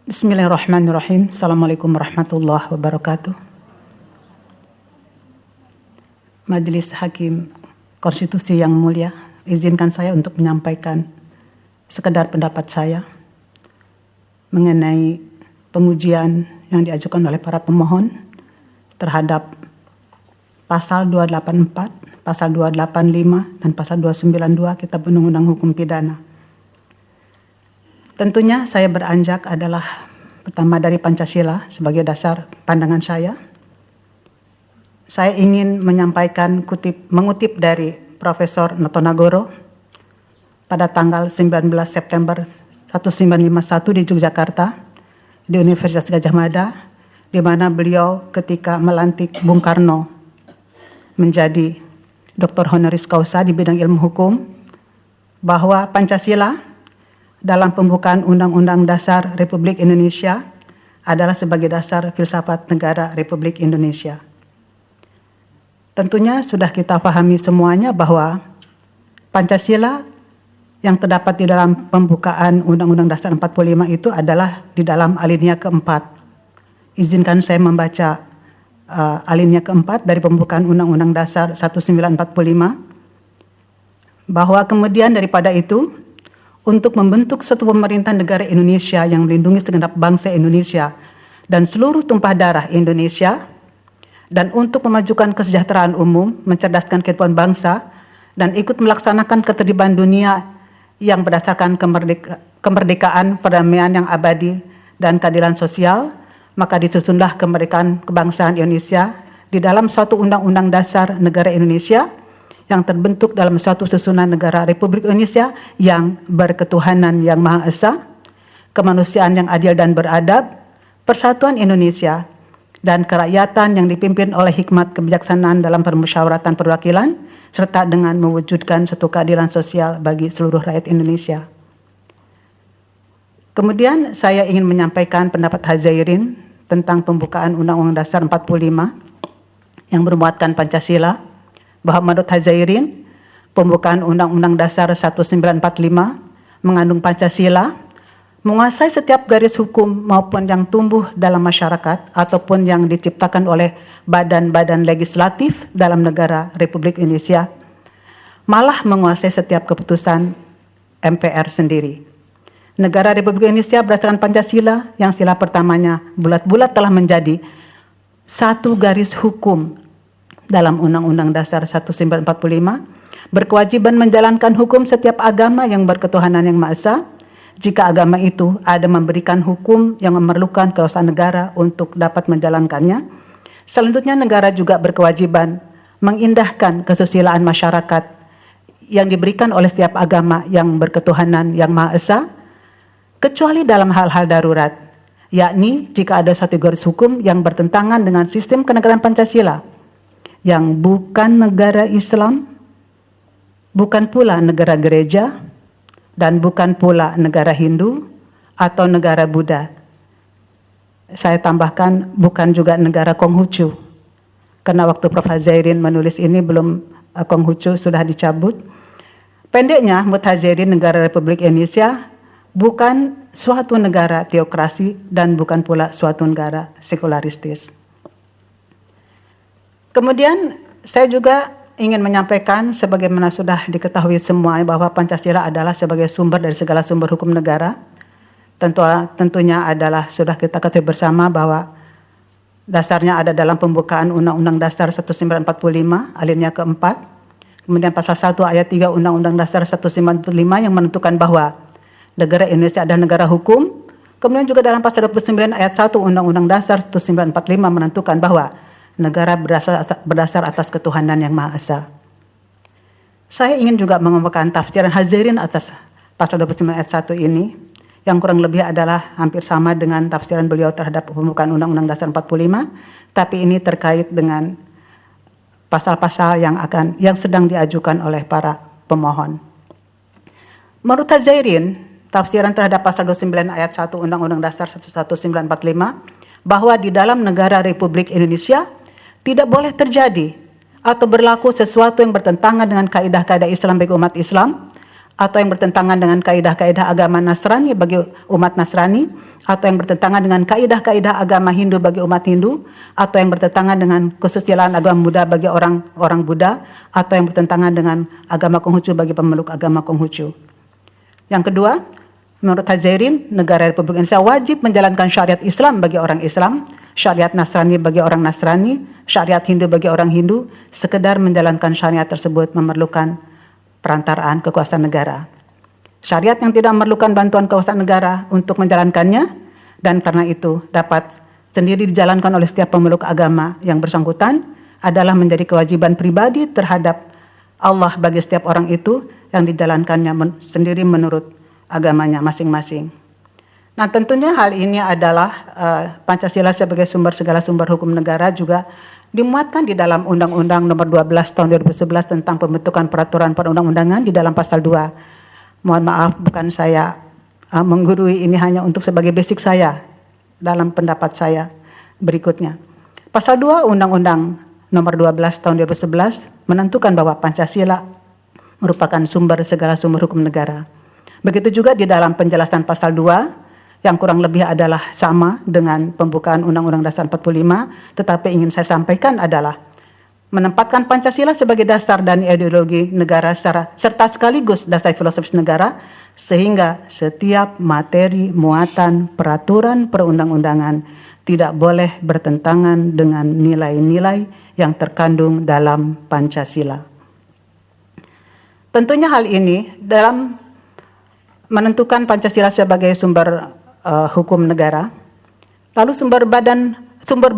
Bismillahirrahmanirrahim. Assalamualaikum warahmatullahi wabarakatuh. Majelis Hakim Konstitusi yang mulia, izinkan saya untuk menyampaikan sekedar pendapat saya mengenai pengujian yang diajukan oleh para pemohon terhadap pasal 284, pasal 285, dan pasal 292 Kitab Undang-Undang Hukum Pidana. Tentunya saya beranjak adalah pertama dari Pancasila sebagai dasar pandangan saya. Saya ingin menyampaikan mengutip dari Profesor Noto Nagoro pada tanggal 19 September 1951 di Yogyakarta, di Universitas Gadjah Mada, di mana beliau ketika melantik Bung Karno menjadi Dr. Honoris Causa di bidang ilmu hukum, bahwa Pancasila dalam pembukaan Undang-Undang Dasar Republik Indonesia adalah sebagai dasar filsafat negara Republik Indonesia. Tentunya sudah kita pahami semuanya bahwa Pancasila yang terdapat di dalam pembukaan Undang-Undang Dasar 45 itu adalah di dalam alinea keempat. Izinkan saya membaca alinea keempat dari pembukaan Undang-Undang Dasar 1945, bahwa kemudian daripada itu, untuk membentuk suatu pemerintahan negara Indonesia yang melindungi segenap bangsa Indonesia dan seluruh tumpah darah Indonesia, dan untuk memajukan kesejahteraan umum, mencerdaskan kehidupan bangsa, dan ikut melaksanakan ketertiban dunia yang berdasarkan kemerdekaan, perdamaian yang abadi, dan keadilan sosial, maka disusunlah kemerdekaan kebangsaan Indonesia di dalam suatu Undang-Undang Dasar Negara Indonesia yang terbentuk dalam suatu susunan negara Republik Indonesia yang berketuhanan yang Maha Esa, kemanusiaan yang adil dan beradab, persatuan Indonesia, dan kerakyatan yang dipimpin oleh hikmat kebijaksanaan dalam permusyawaratan perwakilan, serta dengan mewujudkan suatu keadilan sosial bagi seluruh rakyat Indonesia. Kemudian saya ingin menyampaikan pendapat Hadzairin tentang pembukaan Undang-Undang Dasar 45 yang bermuatkan Pancasila, bahwa menurut Hadzairin, pembukaan Undang-Undang Dasar 1945 mengandung Pancasila, menguasai setiap garis hukum maupun yang tumbuh dalam masyarakat ataupun yang diciptakan oleh badan-badan legislatif dalam negara Republik Indonesia, malah menguasai setiap keputusan MPR sendiri. Negara Republik Indonesia berdasarkan Pancasila yang sila pertamanya bulat-bulat telah menjadi satu garis hukum dalam Undang-Undang Dasar 1945, berkewajiban menjalankan hukum setiap agama yang berketuhanan yang Maha Esa, jika agama itu ada memberikan hukum yang memerlukan kekuasaan negara untuk dapat menjalankannya. Selanjutnya negara juga berkewajiban mengindahkan kesusilaan masyarakat yang diberikan oleh setiap agama yang berketuhanan yang Maha Esa, kecuali dalam hal-hal darurat, yakni jika ada satu garis hukum yang bertentangan dengan sistem kenegaraan Pancasila, yang bukan negara Islam, bukan pula negara gereja, dan bukan pula negara Hindu atau negara Buddha. Saya tambahkan bukan juga negara Konghucu, karena waktu Prof. Hadzairin menulis ini belum Konghucu sudah dicabut. Pendeknya, menurut Hadzairin, negara Republik Indonesia bukan suatu negara teokrasi dan bukan pula suatu negara sekularistis. Kemudian saya juga ingin menyampaikan sebagaimana sudah diketahui semua bahwa Pancasila adalah sebagai sumber dari segala sumber hukum negara. Tentunya adalah sudah kita ketahui bersama bahwa dasarnya ada dalam pembukaan Undang-Undang Dasar 1945 alinea keempat. Kemudian pasal 1 ayat 3 Undang-Undang Dasar 1945 yang menentukan bahwa negara Indonesia adalah negara hukum. Kemudian juga dalam pasal 29 ayat 1 Undang-Undang Dasar 1945 menentukan bahwa negara berdasar atas ketuhanan yang Maha Esa. Saya ingin juga mengemukakan tafsiran Hadzairin atas pasal 29 ayat 1 ini, yang kurang lebih adalah hampir sama dengan tafsiran beliau terhadap pembukaan Undang-Undang Dasar 45, tapi ini terkait dengan pasal-pasal yang sedang diajukan oleh para pemohon. Menurut Hadzairin, tafsiran terhadap pasal 29 ayat 1 Undang-Undang Dasar 1945, bahwa di dalam negara Republik Indonesia tidak boleh terjadi atau berlaku sesuatu yang bertentangan dengan kaidah-kaidah Islam bagi umat Islam, atau yang bertentangan dengan kaidah-kaidah agama Nasrani bagi umat Nasrani, atau yang bertentangan dengan kaidah-kaidah agama Hindu bagi umat Hindu, atau yang bertentangan dengan kesusilaan agama Buddha bagi orang Buddha, atau yang bertentangan dengan agama Konghucu bagi pemeluk agama Konghucu. Yang kedua, menurut Tazairin, negara Republik Indonesia wajib menjalankan syariat Islam bagi orang Islam, syariat Nasrani bagi orang Nasrani, syariat Hindu bagi orang Hindu. Sekedar menjalankan syariat tersebut memerlukan perantaraan kekuasaan negara. Syariat yang tidak memerlukan bantuan kekuasaan negara untuk menjalankannya, dan karena itu dapat sendiri dijalankan oleh setiap pemeluk agama yang bersangkutan, adalah menjadi kewajiban pribadi terhadap Allah bagi setiap orang itu yang dijalankannya sendiri menurut agamanya masing-masing. Nah, tentunya hal ini adalah Pancasila sebagai sumber segala sumber hukum negara juga dimuatkan di dalam Undang-Undang Nomor 12 Tahun 2011 tentang pembentukan peraturan perundang-undangan di dalam pasal 2. Mohon maaf, bukan saya menggurui, ini hanya untuk sebagai basic saya dalam pendapat saya berikutnya. Pasal 2 Undang-Undang Nomor 12 Tahun 2011 menentukan bahwa Pancasila merupakan sumber segala sumber hukum negara. Begitu juga di dalam penjelasan pasal 2 yang kurang lebih adalah sama dengan pembukaan Undang-Undang Dasar 45, tetapi ingin saya sampaikan adalah menempatkan Pancasila sebagai dasar dan ideologi negara serta sekaligus dasar filosofis negara, sehingga setiap materi muatan peraturan perundang-undangan tidak boleh bertentangan dengan nilai-nilai yang terkandung dalam Pancasila. Tentunya hal ini dalam menentukan Pancasila sebagai sumber hukum negara, lalu sumber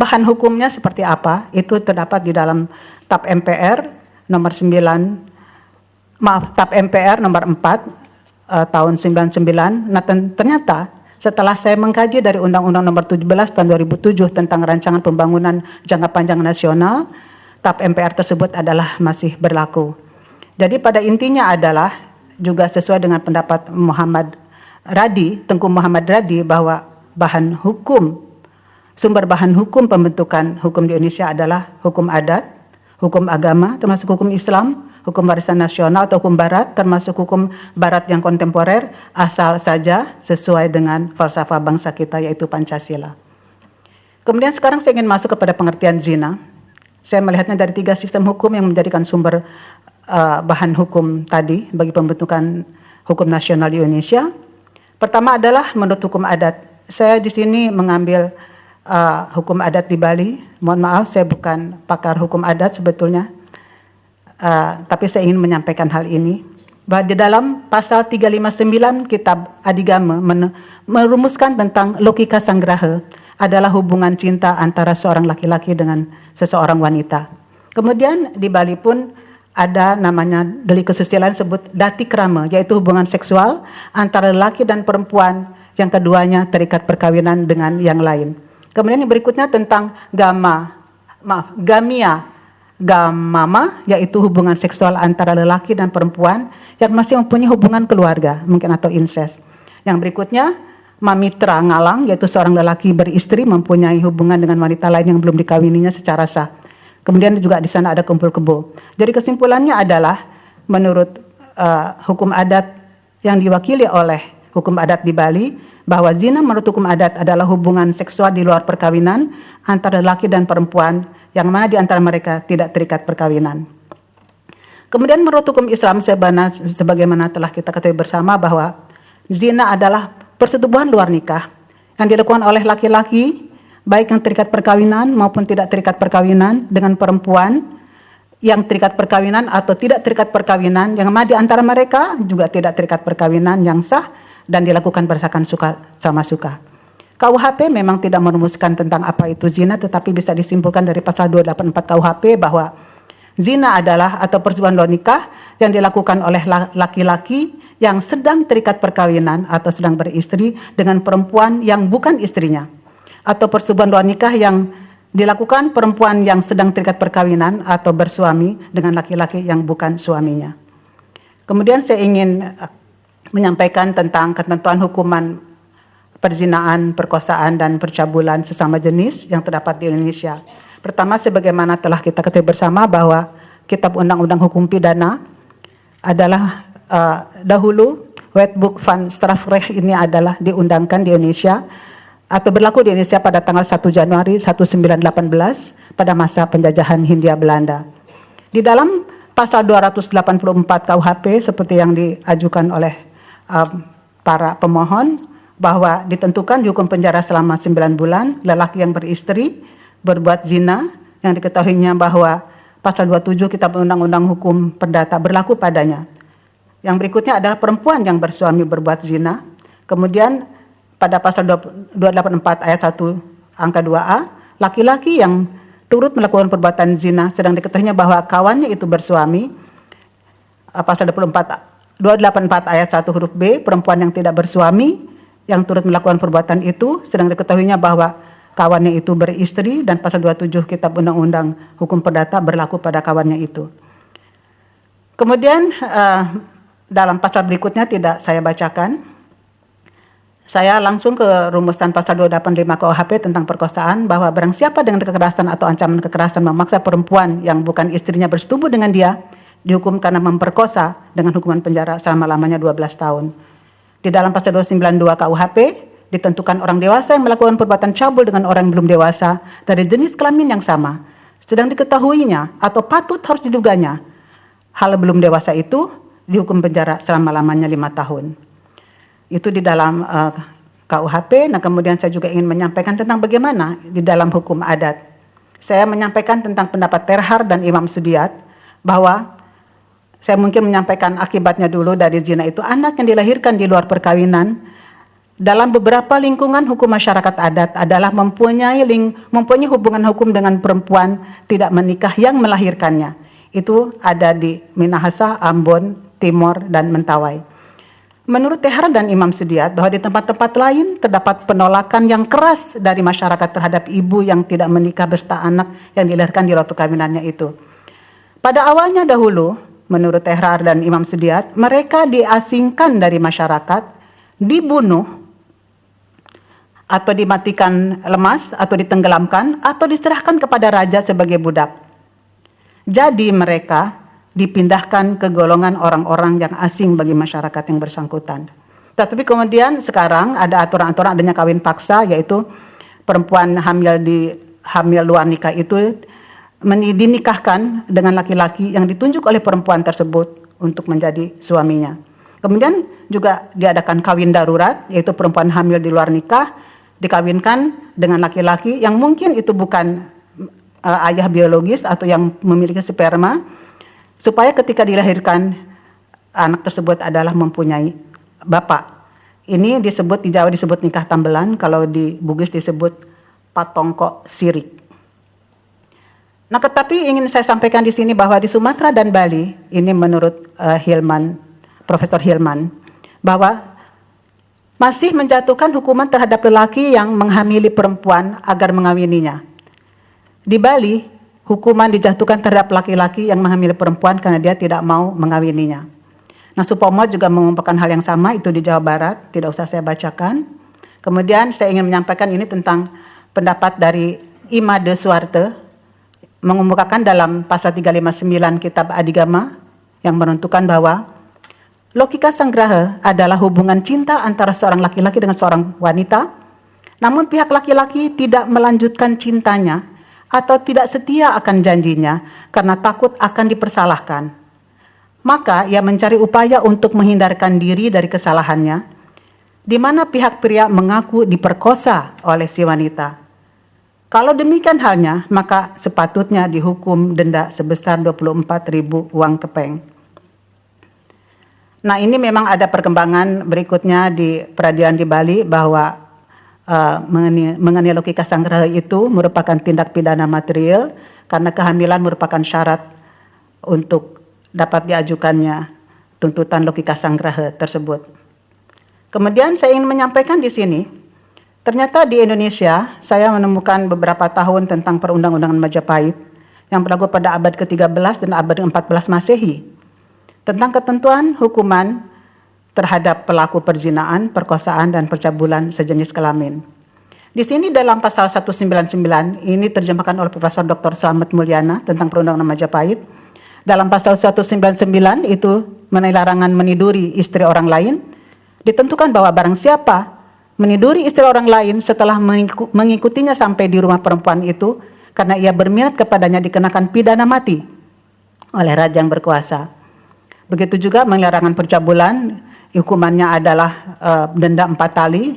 bahan hukumnya seperti apa, itu terdapat di dalam TAP MPR nomor 4 tahun 99. Nah, ternyata setelah saya mengkaji dari Undang-Undang Nomor 17 tahun 2007 tentang Rancangan Pembangunan Jangka Panjang Nasional, TAP MPR tersebut adalah masih berlaku. Jadi pada intinya adalah juga sesuai dengan pendapat Tengku Muhammad Radi, bahwa sumber bahan hukum pembentukan hukum di Indonesia adalah hukum adat, hukum agama termasuk hukum Islam, hukum warisan nasional atau hukum barat termasuk hukum barat yang kontemporer, asal saja sesuai dengan falsafah bangsa kita yaitu Pancasila. Kemudian sekarang saya ingin masuk kepada pengertian zina. Saya melihatnya dari 3 sistem hukum yang menjadikan sumber bahan hukum tadi bagi pembentukan hukum nasional di Indonesia. Pertama adalah menurut hukum adat. Saya di sini mengambil hukum adat di Bali. Mohon maaf, saya bukan pakar hukum adat sebetulnya, tapi saya ingin menyampaikan hal ini. Bahwa di dalam pasal 359 Kitab Adigama merumuskan tentang logika sanggraha adalah hubungan cinta antara seorang laki-laki dengan seseorang wanita. Kemudian di Bali pun ada namanya delik kesusilaan sebut dati krama, yaitu hubungan seksual antara laki dan perempuan yang keduanya terikat perkawinan dengan yang lain. Kemudian yang berikutnya tentang gamama, yaitu hubungan seksual antara lelaki dan perempuan yang masih mempunyai hubungan keluarga, mungkin atau incest. Yang berikutnya mamitra ngalang, yaitu seorang lelaki beristri mempunyai hubungan dengan wanita lain yang belum dikawininya secara sah. Kemudian juga di sana ada kumpul kebo. Jadi kesimpulannya adalah menurut hukum adat yang diwakili oleh hukum adat di Bali, bahwa zina menurut hukum adat adalah hubungan seksual di luar perkawinan antara laki dan perempuan yang mana di antara mereka tidak terikat perkawinan. Kemudian menurut hukum Islam sebagaimana telah kita ketahui bersama bahwa zina adalah persetubuhan luar nikah yang dilakukan oleh laki-laki baik yang terikat perkawinan maupun tidak terikat perkawinan dengan perempuan yang terikat perkawinan atau tidak terikat perkawinan yang mana di antara mereka juga tidak terikat perkawinan yang sah dan dilakukan berdasarkan suka sama suka. KUHP memang tidak merumuskan tentang apa itu zina, tetapi bisa disimpulkan dari pasal 284 KUHP bahwa zina adalah atau persetubuhan luar nikah yang dilakukan oleh laki-laki yang sedang terikat perkawinan atau sedang beristri dengan perempuan yang bukan istrinya, atau persetubuhan luar nikah yang dilakukan perempuan yang sedang terikat perkawinan atau bersuami dengan laki-laki yang bukan suaminya. Kemudian saya ingin menyampaikan tentang ketentuan hukuman perzinaan, perkosaan, dan percabulan sesama jenis yang terdapat di Indonesia. Pertama, sebagaimana telah kita ketahui bersama bahwa Kitab Undang-Undang Hukum Pidana adalah dahulu Wetboek van Strafrecht ini adalah diundangkan di Indonesia atau berlaku di Indonesia pada tanggal 1 Januari 1918 pada masa penjajahan Hindia Belanda. Di dalam pasal 284 KUHP seperti yang diajukan oleh para pemohon, bahwa ditentukan dihukum penjara selama 9 bulan lelaki yang beristri berbuat zina yang diketahuinya bahwa pasal 27 Kitab Undang-Undang Hukum Perdata berlaku padanya. Yang berikutnya adalah perempuan yang bersuami berbuat zina. Kemudian pada pasal 284 ayat 1 angka 2A, laki-laki yang turut melakukan perbuatan zina sedang diketahuinya bahwa kawannya itu bersuami. Pasal 284 ayat 1 huruf B, perempuan yang tidak bersuami yang turut melakukan perbuatan itu sedang diketahuinya bahwa kawannya itu beristri, dan pasal 27 Kitab Undang-Undang Hukum Perdata berlaku pada kawannya itu. Kemudian dalam pasal berikutnya tidak saya bacakan. Saya langsung ke rumusan pasal 285 KUHP tentang perkosaan, bahwa barang siapa dengan kekerasan atau ancaman kekerasan memaksa perempuan yang bukan istrinya bersetubuh dengan dia, dihukum karena memperkosa dengan hukuman penjara selama-lamanya 12 tahun. Di dalam pasal 292 KUHP, ditentukan orang dewasa yang melakukan perbuatan cabul dengan orang yang belum dewasa dari jenis kelamin yang sama, sedang diketahuinya atau patut harus diduganya hal belum dewasa itu, dihukum penjara selama-lamanya 5 tahun. Itu di dalam KUHP. Nah, kemudian saya juga ingin menyampaikan tentang bagaimana di dalam hukum adat. Saya menyampaikan tentang pendapat Terhar dan Imam Sudiat, bahwa saya mungkin menyampaikan akibatnya dulu dari zina itu anak yang dilahirkan di luar perkawinan dalam beberapa lingkungan hukum masyarakat adat adalah mempunyai hubungan hukum dengan perempuan tidak menikah yang melahirkannya. Itu ada di Minahasa, Ambon, Timor, dan Mentawai. Menurut Terhar dan Imam Sudiat, bahwa di tempat-tempat lain terdapat penolakan yang keras dari masyarakat terhadap ibu yang tidak menikah beserta anak yang dilahirkan di luar perkawinannya itu. Pada awalnya dahulu, menurut Terhar dan Imam Sudiat, mereka diasingkan dari masyarakat, dibunuh, atau dimatikan lemas, atau ditenggelamkan, atau diserahkan kepada raja sebagai budak. Jadi mereka dipindahkan ke golongan orang-orang yang asing bagi masyarakat yang bersangkutan. Tapi kemudian sekarang ada aturan-aturan adanya kawin paksa, yaitu perempuan hamil luar nikah itu dinikahkan dengan laki-laki yang ditunjuk oleh perempuan tersebut untuk menjadi suaminya. Kemudian juga diadakan kawin darurat, yaitu perempuan hamil di luar nikah dikawinkan dengan laki-laki yang mungkin itu bukan ayah biologis atau yang memiliki sperma, supaya ketika dilahirkan anak tersebut adalah mempunyai bapak. Ini disebut di Jawa disebut nikah tambelan, kalau di Bugis disebut patongko sirik. Nah, tetapi ingin saya sampaikan di sini bahwa di Sumatera dan Bali, ini menurut Profesor Hilman, bahwa masih menjatuhkan hukuman terhadap lelaki yang menghamili perempuan agar mengawininya. Di Bali, hukuman dijatuhkan terhadap laki-laki yang menghamili perempuan karena dia tidak mau mengawininya. Nah, Supomo juga mengumpulkan hal yang sama, itu di Jawa Barat, tidak usah saya bacakan. Kemudian saya ingin menyampaikan ini tentang pendapat dari Imade Suwarte, mengemukakan dalam pasal 359 Kitab Adigama, yang menentukan bahwa logika sanggraha adalah hubungan cinta antara seorang laki-laki dengan seorang wanita, namun pihak laki-laki tidak melanjutkan cintanya atau tidak setia akan janjinya karena takut akan dipersalahkan. Maka ia mencari upaya untuk menghindarkan diri dari kesalahannya, di mana pihak pria mengaku diperkosa oleh si wanita. Kalau demikian halnya, maka sepatutnya dihukum denda sebesar 24.000 uang kepeng. Nah, ini memang ada perkembangan berikutnya di peradilan di Bali, bahwa mengenai logika sanggraha itu merupakan tindak pidana material karena kehamilan merupakan syarat untuk dapat diajukannya tuntutan logika sanggraha tersebut. Kemudian saya ingin menyampaikan di sini, ternyata di Indonesia saya menemukan beberapa tahun tentang perundang-undangan Majapahit yang berlaku pada abad ke-13 dan abad ke-14 Masehi tentang ketentuan hukuman terhadap pelaku perzinaan, perkosaan, dan percabulan sejenis kelamin. Di sini dalam pasal 199, ini terjemahkan oleh Profesor Dr. Slamet Mulyana tentang perundang-undangan Majapahit. Dalam pasal 199 itu mengenai larangan meniduri istri orang lain, ditentukan bahwa barang siapa meniduri istri orang lain setelah mengikutinya sampai di rumah perempuan itu, karena ia berminat kepadanya, dikenakan pidana mati oleh raja yang berkuasa. Begitu juga larangan percabulan, hukumannya adalah denda 4 tali,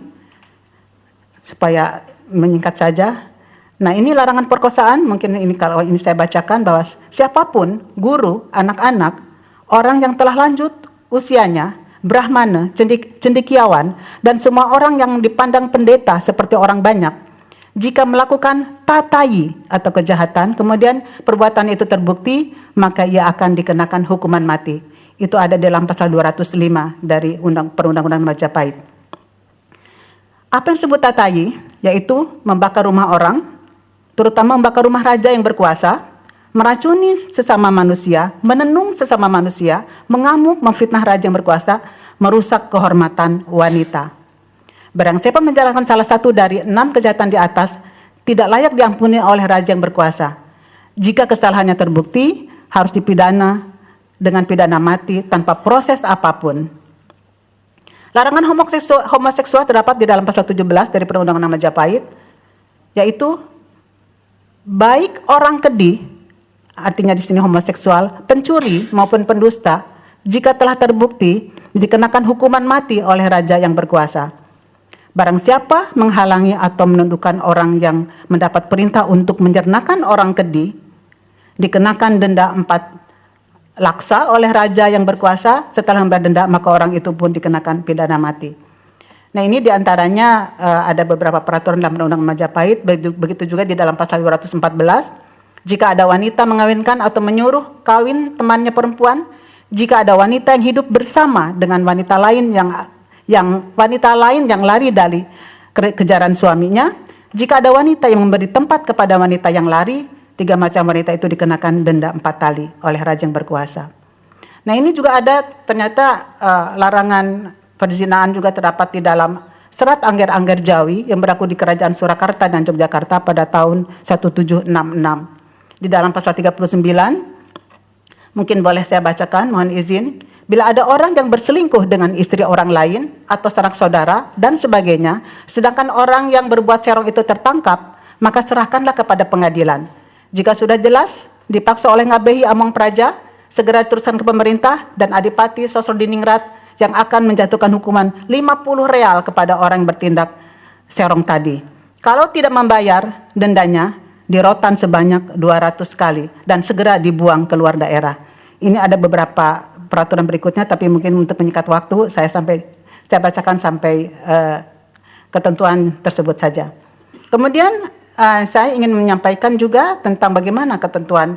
supaya menyingkat saja. Nah, ini larangan perkosaan, mungkin ini kalau ini saya bacakan bahwa siapapun, guru, anak-anak, orang yang telah lanjut usianya, brahmana, cendekiawan, dan semua orang yang dipandang pendeta seperti orang banyak, jika melakukan tatayi atau kejahatan, kemudian perbuatan itu terbukti, maka ia akan dikenakan hukuman mati. Itu ada dalam pasal 205 dari Perundang-Undangan Majapahit. Apa yang disebut tatayi? Yaitu membakar rumah orang, terutama membakar rumah raja yang berkuasa, meracuni sesama manusia, menenung sesama manusia, mengamuk, memfitnah raja yang berkuasa, merusak kehormatan wanita. Barang siapa menjalankan salah satu dari 6 kejahatan di atas, tidak layak diampuni oleh raja yang berkuasa. Jika kesalahannya terbukti, harus dipidana dengan pidana mati tanpa proses apapun. Larangan homoseksual terdapat di dalam pasal 17 dari Perundang-Undangan Majapahit, yaitu baik orang kedi, artinya di sini homoseksual, pencuri maupun pendusta, jika telah terbukti, dikenakan hukuman mati oleh raja yang berkuasa. Barang siapa menghalangi atau menundukkan orang yang mendapat perintah untuk menjernakan orang kedi, dikenakan denda 4 laksa oleh raja yang berkuasa. Setelah membayar denda, maka orang itu pun dikenakan pidana mati. Nah, ini diantaranya ada beberapa peraturan dalam Undang-Undang Majapahit. Begitu juga di dalam pasal 214, jika ada wanita mengawinkan atau menyuruh kawin temannya perempuan, jika ada wanita yang hidup bersama dengan wanita lain yang lari dari kejaran suaminya, jika ada wanita yang memberi tempat kepada wanita yang lari, 3 macam wanita itu dikenakan denda 4 tali oleh raja yang berkuasa. Nah, ini juga ada ternyata larangan perzinaan juga terdapat di dalam Serat Angger-Angger Jawi yang berlaku di Kerajaan Surakarta dan Yogyakarta pada tahun 1766. Di dalam pasal 39, mungkin boleh saya bacakan, mohon izin. Bila ada orang yang berselingkuh dengan istri orang lain atau sanak saudara dan sebagainya, sedangkan orang yang berbuat serong itu tertangkap, maka serahkanlah kepada pengadilan. Jika sudah jelas, dipaksa oleh Ngabehi Among Praja, segera diteruskan ke pemerintah dan Adipati Sosrodiningrat yang akan menjatuhkan hukuman 50 real kepada orang yang bertindak serong tadi. Kalau tidak membayar dendanya, dirotan sebanyak 200 kali dan segera dibuang keluar daerah. Ini ada beberapa peraturan berikutnya, tapi mungkin untuk menyikat waktu, saya bacakan sampai ketentuan tersebut saja. Kemudian saya ingin menyampaikan juga tentang bagaimana ketentuan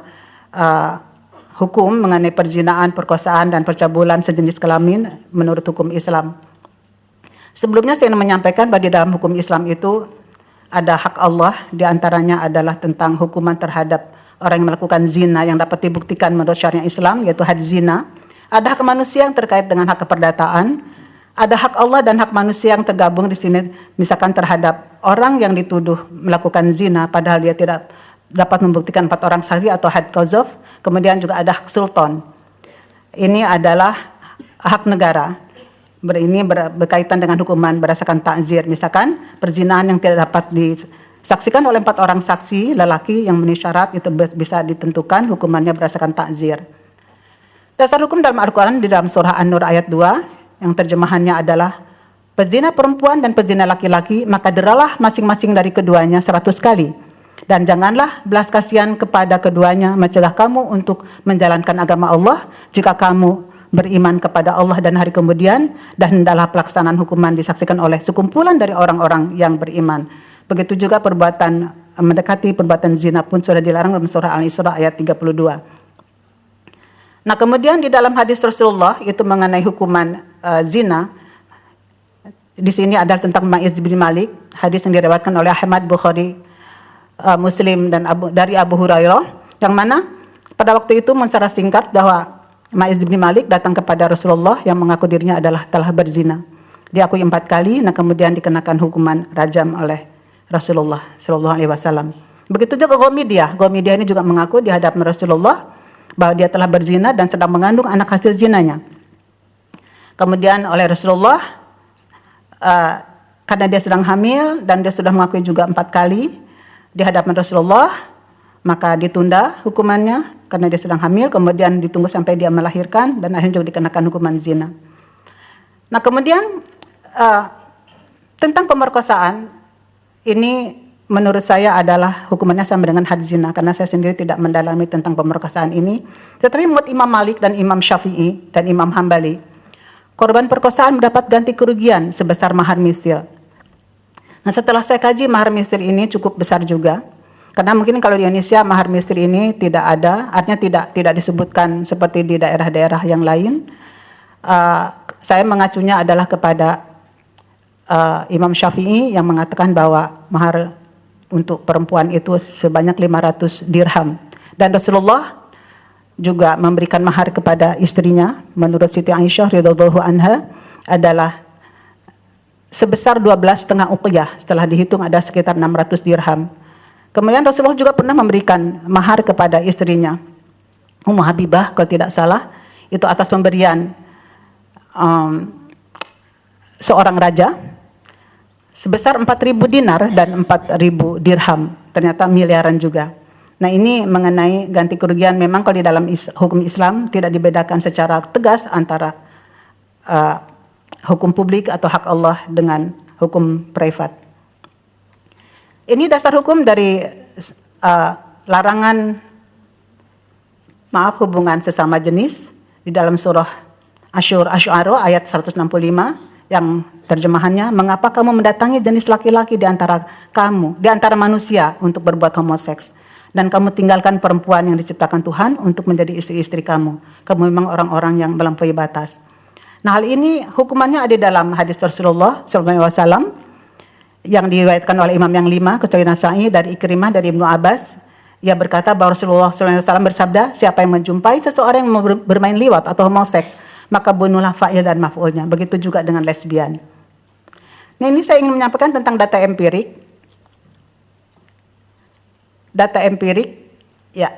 hukum mengenai perzinaan, perkosaan, dan percabulan sejenis kelamin menurut hukum Islam. Sebelumnya saya ingin menyampaikan bahwa di dalam hukum Islam itu ada hak Allah, diantaranya adalah tentang hukuman terhadap orang yang melakukan zina yang dapat dibuktikan menurut syariat Islam, yaitu had zina. Ada hak manusia yang terkait dengan hak keperdataan. Ada hak Allah dan hak manusia yang tergabung di sini, misalkan terhadap orang yang dituduh melakukan zina padahal dia tidak dapat membuktikan 4 orang saksi atau had qazaf. Kemudian juga ada hak sultan. Ini adalah hak negara. Ini berkaitan dengan hukuman berdasarkan takzir. Misalkan perzinahan yang tidak dapat disaksikan oleh 4 orang saksi lelaki yang memenuhi syarat, itu bisa ditentukan hukumannya berdasarkan takzir. Dasar hukum dalam Al-Quran di dalam surah An-Nur ayat 2, yang terjemahannya adalah pezina perempuan dan pezina laki-laki, maka deralah masing-masing dari keduanya 100 kali. Dan janganlah belas kasihan kepada keduanya, mencegah kamu untuk menjalankan agama Allah jika kamu beriman kepada Allah dan hari kemudian, dan hendaklah pelaksanaan hukuman disaksikan oleh sekumpulan dari orang-orang yang beriman. Begitu juga perbuatan mendekati perbuatan zina pun sudah dilarang dalam surah Al-Isra ayat 32. Nah, kemudian di dalam hadis Rasulullah itu mengenai hukuman zina, di sini adalah tentang Ma'iz bin Malik, hadis yang diriwayatkan oleh Ahmad, Bukhari, Muslim, dan dari Abu Hurairah, yang mana pada waktu itu secara singkat bahwa Ma'iz bin Malik datang kepada Rasulullah yang mengaku dirinya adalah telah berzina. Diakui 4 kali, nah kemudian dikenakan hukuman rajam oleh Rasulullah Shallallahu Alaihi Wasallam. Begitu juga Ghomidiyah ini juga mengaku di hadapan Rasulullah bahwa dia telah berzina dan sedang mengandung anak hasil zinanya. Kemudian oleh Rasulullah karena dia sedang hamil dan dia sudah mengakui juga 4 kali di hadapan Rasulullah, maka ditunda hukumannya karena dia sedang hamil, kemudian ditunggu sampai dia melahirkan dan akhirnya juga dikenakan hukuman zina. Nah kemudian tentang pemerkosaan ini menurut saya adalah hukumannya sama dengan had zina, karena saya sendiri tidak mendalami tentang pemerkosaan ini. Tetapi menurut Imam Malik dan Imam Syafi'i dan Imam Hambali, korban perkosaan mendapat ganti kerugian sebesar mahar misil. Nah setelah saya kaji, mahar misil ini cukup besar juga. Karena mungkin kalau di Indonesia mahar misil ini tidak ada, artinya tidak disebutkan seperti di daerah-daerah yang lain. Saya mengacunya adalah kepada Imam Syafi'i yang mengatakan bahwa mahar untuk perempuan itu sebanyak 500 dirham. Dan Rasulullah juga memberikan mahar kepada istrinya, menurut Siti Aisyah radhiyallahu anha, adalah sebesar 12,5 uqyah, setelah dihitung ada sekitar 600 dirham. Kemudian Rasulullah juga pernah memberikan mahar kepada istrinya, Ummu Habibah kalau tidak salah, itu atas pemberian seorang raja, sebesar 4.000 dinar dan 4.000 dirham, ternyata miliaran juga. Nah ini mengenai ganti kerugian, memang kalau di dalam hukum Islam tidak dibedakan secara tegas antara hukum publik atau hak Allah dengan hukum privat. Ini dasar hukum dari larangan hubungan sesama jenis di dalam surah Asy-Syu'ara ayat 165 yang terjemahannya, mengapa kamu mendatangi jenis laki-laki di antara kamu, di antara manusia untuk berbuat homoseks, dan kamu tinggalkan perempuan yang diciptakan Tuhan untuk menjadi istri-istri kamu. Kamu memang orang-orang yang melampaui batas. Nah hal ini hukumannya ada dalam hadis Rasulullah SAW yang diriwayatkan oleh imam yang 5 kecuali Nasa'i dari Ikrimah dari Ibnu Abbas. Ia berkata bahwa Rasulullah SAW bersabda, siapa yang menjumpai seseorang yang bermain liwat atau homoseks, maka bunuhlah fa'il dan maf'ulnya. Begitu juga dengan lesbian. Nah ini saya ingin menyampaikan tentang data empirik. Data empirik, ya,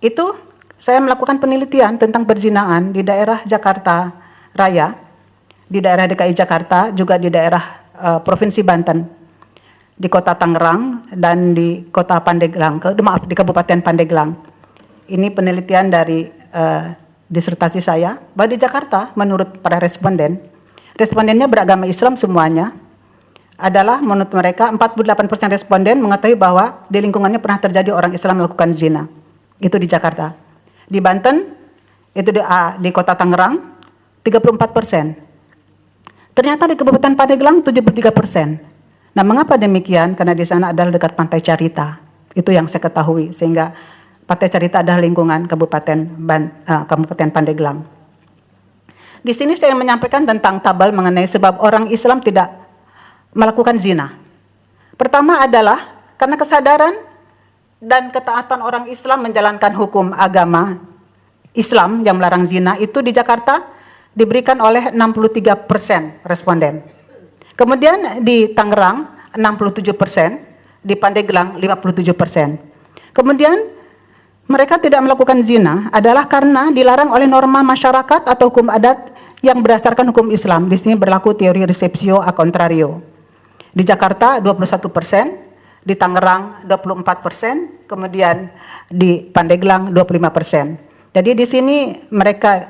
itu saya melakukan penelitian tentang perzinahan di daerah Jakarta Raya, di daerah DKI Jakarta, juga di daerah Provinsi Banten, di Kota Tangerang dan di Kota Pandeglang, di Kabupaten Pandeglang. Ini penelitian dari disertasi saya, bahwa di Jakarta menurut para respondennya beragama Islam semuanya, adalah menurut mereka 48% responden mengetahui bahwa di lingkungannya pernah terjadi orang Islam melakukan zina. Itu di Jakarta. Di Banten, itu di Kota Tangerang, 34%. Ternyata di Kabupaten Pandeglang 73%. Nah, mengapa demikian? Karena di sana adalah dekat Pantai Carita. Itu yang saya ketahui, sehingga Pantai Carita adalah lingkungan Kabupaten Pandeglang. Di sini saya menyampaikan tentang tabel mengenai sebab orang Islam tidak melakukan zina. Pertama adalah karena kesadaran dan ketaatan orang Islam menjalankan hukum agama Islam yang melarang zina itu di Jakarta diberikan oleh 63% responden. Kemudian di Tangerang 67%, di Pandeglang 57%. Kemudian mereka tidak melakukan zina adalah karena dilarang oleh norma masyarakat atau hukum adat yang berdasarkan hukum Islam. Di sini berlaku teori receptio a contrario. Di Jakarta 21%, di Tangerang 24%, kemudian di Pandeglang 25%. Jadi di sini mereka,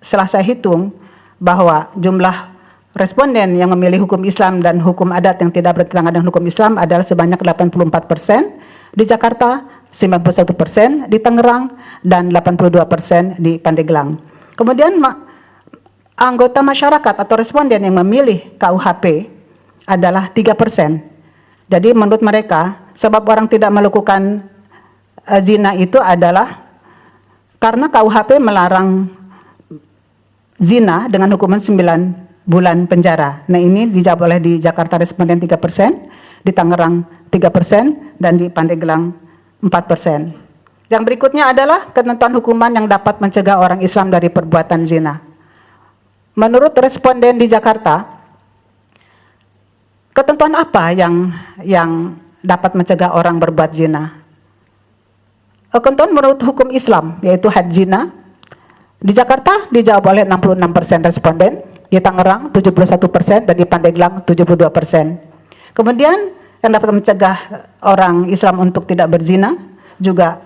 setelah saya hitung bahwa jumlah responden yang memilih hukum Islam dan hukum adat yang tidak bertentangan dengan hukum Islam adalah sebanyak 84%, di Jakarta 91%, di Tangerang, dan 82% di Pandeglang. Kemudian anggota masyarakat atau responden yang memilih KUHP adalah 3%. Jadi menurut mereka, sebab orang tidak melakukan zina itu adalah karena KUHP melarang zina dengan hukuman 9 bulan penjara. Nah ini dijawab oleh di Jakarta responden 3%, di Tangerang 3%, dan di Pandeglang 4%. Yang berikutnya adalah ketentuan hukuman yang dapat mencegah orang Islam dari perbuatan zina. Menurut responden di Jakarta, ketentuan apa yang dapat mencegah orang berbuat zina? Ketentuan menurut hukum Islam, yaitu had zina. Di Jakarta dijawab oleh 66% responden, di Tangerang 71% dan di Pandeglang 72%. Kemudian yang dapat mencegah orang Islam untuk tidak berzina juga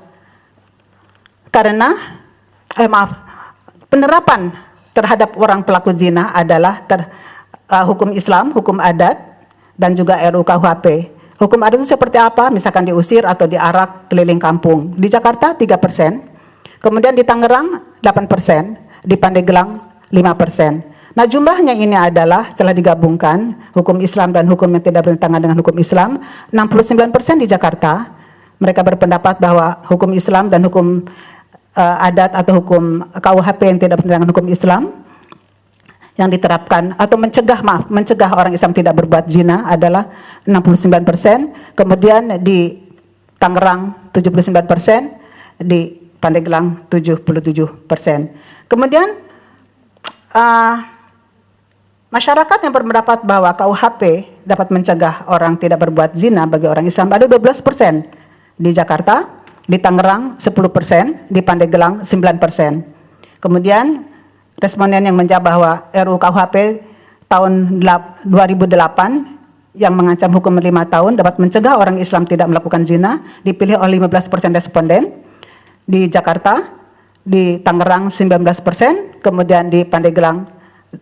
karena penerapan terhadap orang pelaku zina adalah hukum Islam, hukum adat, dan juga RUU KUHP. Hukum adat itu seperti apa? Misalkan diusir atau diarak keliling kampung. Di Jakarta 3%, kemudian di Tangerang 8%, di Pandeglang 5%. Nah, jumlahnya ini adalah setelah digabungkan hukum Islam dan hukum yang tidak bertentangan dengan hukum Islam, 69% di Jakarta. Mereka berpendapat bahwa hukum Islam dan hukum adat atau hukum KUHP yang tidak bertentangan dengan hukum Islam yang diterapkan atau mencegah orang Islam tidak berbuat zina adalah 69%, kemudian di Tangerang 79%, di Pandeglang 77%. Kemudian masyarakat yang berpendapat bahwa KUHP dapat mencegah orang tidak berbuat zina bagi orang Islam ada 12% di Jakarta, di Tangerang 10%, di Pandeglang 9%. Kemudian responden yang menjawab bahwa RUU KUHP tahun 2008 yang mengancam hukum 5 tahun dapat mencegah orang Islam tidak melakukan zina dipilih oleh 15% responden di Jakarta, di Tangerang 19%, kemudian di Pandeglang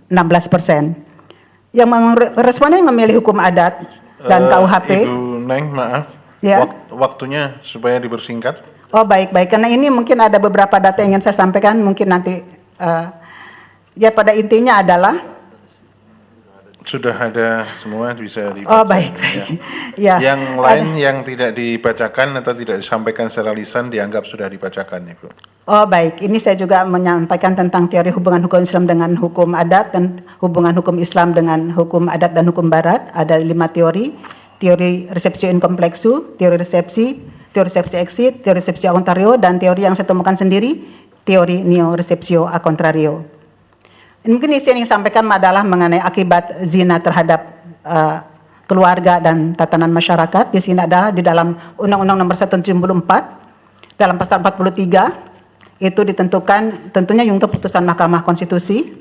16%. Yang responden yang memilih hukum adat dan KUHP. Ibu Neng, maaf. Ya. Waktunya supaya dipersingkat. Oh, baik. Karena ini mungkin ada beberapa data yang ingin saya sampaikan, mungkin nanti ya pada intinya adalah sudah ada semua bisa dibaca. Oh, baik. Ya. Yang lain yang tidak dibacakan atau tidak disampaikan secara lisan dianggap sudah dibacakan, Ibu. Oh, baik. Ini saya juga menyampaikan tentang teori hubungan hukum Islam dengan hukum adat dan hubungan hukum Islam dengan hukum adat dan hukum barat. Ada 5 teori. Teori resepsio in complexu, teori resepsi exit, teori resepsio a contrario, dan teori yang saya temukan sendiri, teori neo resepsio a contrario. Mungkin isi yang ingin sampaikan adalah mengenai akibat zina terhadap keluarga dan tatanan masyarakat. Di sini adalah di dalam Undang-Undang Nomor 1 Tahun 74, dalam pasal 43, itu ditentukan tentunya untuk putusan Mahkamah Konstitusi,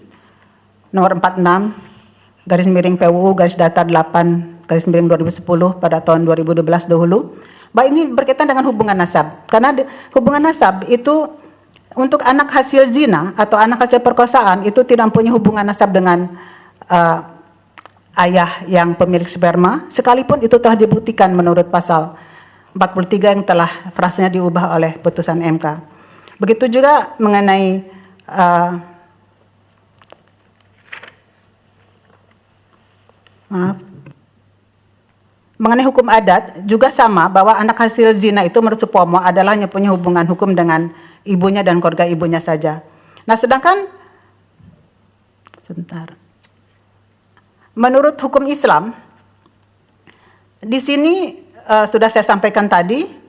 nomor 46, garis miring PUU, garis datar 8, garis miring 2010 pada tahun 2012 dahulu, bahwa ini berkaitan dengan hubungan nasab. Karena hubungan nasab itu untuk anak hasil zina atau anak hasil perkosaan itu tidak mempunyai hubungan nasab dengan ayah yang pemilik sperma, sekalipun itu telah dibuktikan menurut pasal 43 yang telah frasanya diubah oleh putusan MK. Begitu juga mengenai mengenai hukum adat juga sama, bahwa anak hasil zina itu menurut Supomo adalah hanya punya hubungan hukum dengan ibunya dan keluarga ibunya saja. Nah, sedangkan menurut hukum Islam di sini sudah saya sampaikan tadi,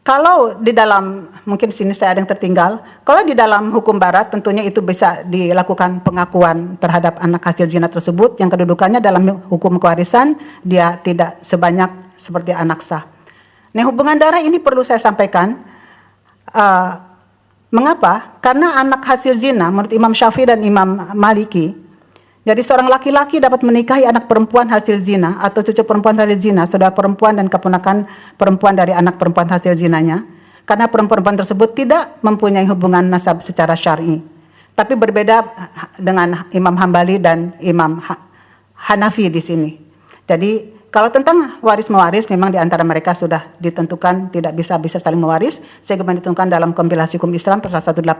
kalau di dalam, mungkin sini saya ada yang tertinggal, kalau di dalam hukum barat tentunya itu bisa dilakukan pengakuan terhadap anak hasil zina tersebut yang kedudukannya dalam hukum kewarisan dia tidak sebanyak seperti anak sah. Nah, hubungan darah ini perlu saya sampaikan. Mengapa? Karena anak hasil zina menurut Imam Syafi'i dan Imam Maliki, jadi seorang laki-laki dapat menikahi anak perempuan hasil zina atau cucu perempuan hasil zina, saudara perempuan dan keponakan perempuan dari anak perempuan hasil zinanya, karena perempuan tersebut tidak mempunyai hubungan nasab secara syar'i. Tapi berbeda dengan Imam Hambali dan Imam Hanafi di sini. Jadi kalau tentang waris-mewaris, memang di antara mereka sudah ditentukan tidak bisa saling mewaris, sehingga ditentukan dalam kompilasi hukum Islam pasal 186.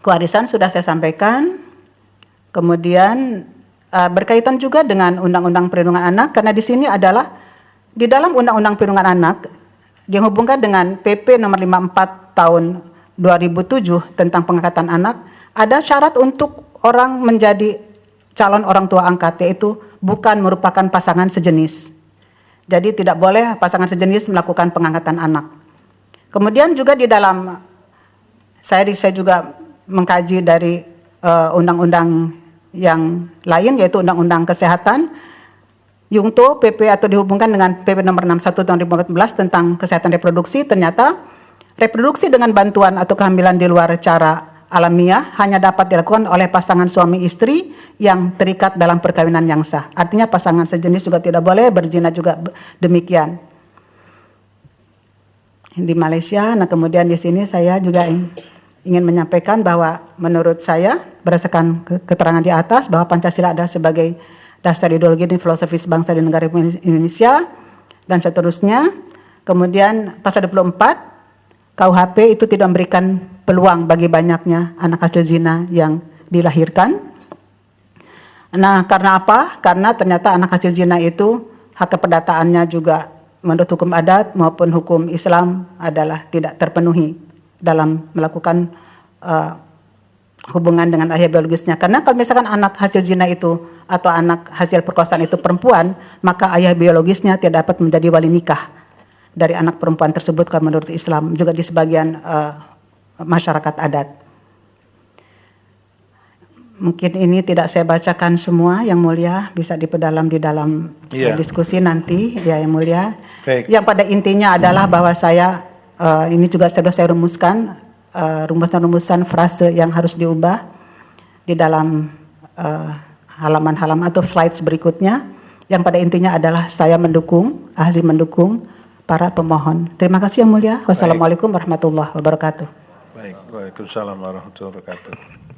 Kewarisan sudah saya sampaikan. Kemudian berkaitan juga dengan Undang-Undang Perlindungan Anak, karena di sini adalah di dalam Undang-Undang Perlindungan Anak dihubungkan dengan PP nomor 54 tahun 2007 tentang pengangkatan anak, ada syarat untuk orang menjadi calon orang tua angkat, yaitu bukan merupakan pasangan sejenis. Jadi tidak boleh pasangan sejenis melakukan pengangkatan anak. Kemudian juga di dalam, saya juga mengkaji dari undang-undang yang lain, yaitu Undang-Undang Kesehatan, Yungto PP atau dihubungkan dengan PP nomor 61 tahun 2014 tentang kesehatan reproduksi, ternyata Reproduksi dengan bantuan atau kehamilan di luar cara alamiah hanya dapat dilakukan oleh pasangan suami istri yang terikat dalam perkawinan yang sah. Artinya pasangan sejenis juga tidak boleh, berzina juga demikian. Di Malaysia, nah kemudian di sini saya juga ingin menyampaikan bahwa menurut saya berdasarkan keterangan di atas bahwa Pancasila adalah sebagai dasar ideologi dan filosofis bangsa dan negara Indonesia dan seterusnya. Kemudian pasal 24 KUHP itu tidak memberikan peluang bagi banyaknya anak hasil zina yang dilahirkan. Nah, karena apa? Karena ternyata anak hasil zina itu hak keperdataannya juga menurut hukum adat maupun hukum Islam adalah tidak terpenuhi dalam melakukan hubungan dengan ayah biologisnya. Karena kalau misalkan anak hasil zina itu atau anak hasil perkosaan itu perempuan, maka ayah biologisnya tidak dapat menjadi wali nikah dari anak perempuan tersebut kalau menurut Islam, juga di sebagian masyarakat adat. Mungkin ini tidak saya bacakan semua, Yang Mulia, bisa diperdalam di dalam diskusi nanti, ya Yang Mulia. Baik. Yang pada intinya adalah bahwa saya, ini juga sudah saya rumuskan, rumusan-rumusan frase yang harus diubah di dalam halaman-halaman atau slides berikutnya. Yang pada intinya adalah saya mendukung, ahli mendukung para pemohon. Terima kasih Yang Mulia. Wassalamualaikum warahmatullahi wabarakatuh. Baik, waalaikumsalam warahmatullahi wabarakatuh.